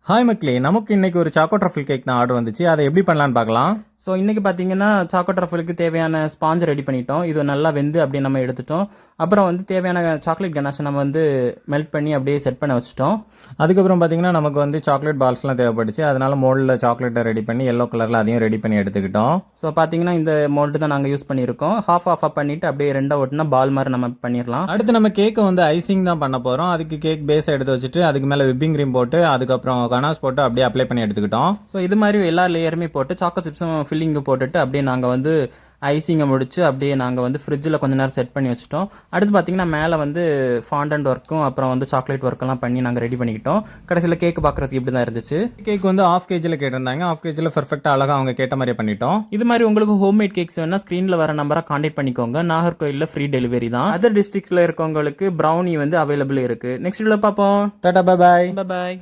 Hi மக்களே, நமக்கு இன்னைக்கு ஒரு சாக்கோ ட்ரஃபிள் கேக் தான் ஆர்டர் வந்துச்சு. அதை எப்படி பண்ணலான்னு பார்க்கலாம். ஸோ இன்றைக்கி பார்த்தீங்கன்னா சாக்கோ ட்ரஃபிளுக்கு தேவையான ஸ்பாஞ்ச் ரெடி பண்ணிட்டோம். இது நல்லா வெந்து அப்படியே நம்ம எடுத்துட்டோம். அப்புறம் வந்து தேவையான சாக்லேட் கனாஷை நம்ம வந்து மெல்ட் பண்ணி அப்படியே செட் பண்ண வச்சுட்டோம். அதுக்கப்புறம் பார்த்தீங்கன்னா நமக்கு வந்து சாக்லேட் பால்ஸ்லாம் தேவைப்படுச்சு. அதனால மோல்டில் சாக்லேட்டை ரெடி பண்ணி எல்லோ கலரில் அதையும் ரெடி பண்ணி எடுத்துக்கிட்டோம். ஸோ பார்த்தீங்கன்னா இந்த மோல்டு தான் நாங்கள் யூஸ் பண்ணியிருக்கோம். ஆஃப் பண்ணிவிட்டு அப்படியே ரெண்டாக ஒட்டினா பால் மாதிரி நம்ம பண்ணிடலாம். அடுத்து நம்ம கேக்கை வந்து ஐசிங் தான் பண்ண போகிறோம். அதுக்கு கேக் பேஸை எடுத்து வச்சுட்டு அதுக்கு மேலே விப்பிங் க்ரீம் போட்டு அதுக்கப்புறம் கனாஸ் போட்டு அப்படியே அப்ளை பண்ணி எடுத்துக்கிட்டோம். ஸோ இது மாதிரி எல்லா லேயருமே போட்டு சாக்கோ சிப்ஸும் ஃபில்லிங்கு போட்டுட்டு அப்படியே நாங்கள் வந்து ஐசிங்கை முடிச்சு அப்படியே நாங்கள் வந்து ஃப்ரிட்ஜில் கொஞ்ச நேரம் செட் பண்ணி வச்சுட்டோம். அடுத்து பார்த்தீங்கன்னா மேலே வந்து ஃபாண்டன்ட் ஒர்க்கும் அப்புறம் வந்து சாக்லேட் ஒர்க்கெல்லாம் பண்ணி நாங்கள் ரெடி பண்ணிக்கிட்டோம். கடைசியில் கேக் பார்க்குறதுக்கு இப்படி தான் இருந்துச்சு. கேக் வந்து ஆஃப் கேஜியில் கேட்டிருந்தாங்க. ஆஃப் கேஜியில் பர்ஃபெக்டாக அழகாக அவங்க கேட்ட மாதிரியே பண்ணிட்டோம். இது மாதிரி உங்களுக்கு ஹோம்மேட் கேக்ஸ் வேணால் ஸ்க்ரீனில் வர நம்பரை காண்டாக்ட் பண்ணிக்கோங்க. நாகர்கோயிலில் ஃப்ரீ டெலிவரி தான். அதர் டிஸ்ட்ரிக்டில் இருக்கவங்களுக்கு ப்ரௌனி வந்து அவைலபிள் இருக்குது. நெக்ஸ்ட் வீடியோவில் பார்ப்போம். Tata, bye bye. பாய்.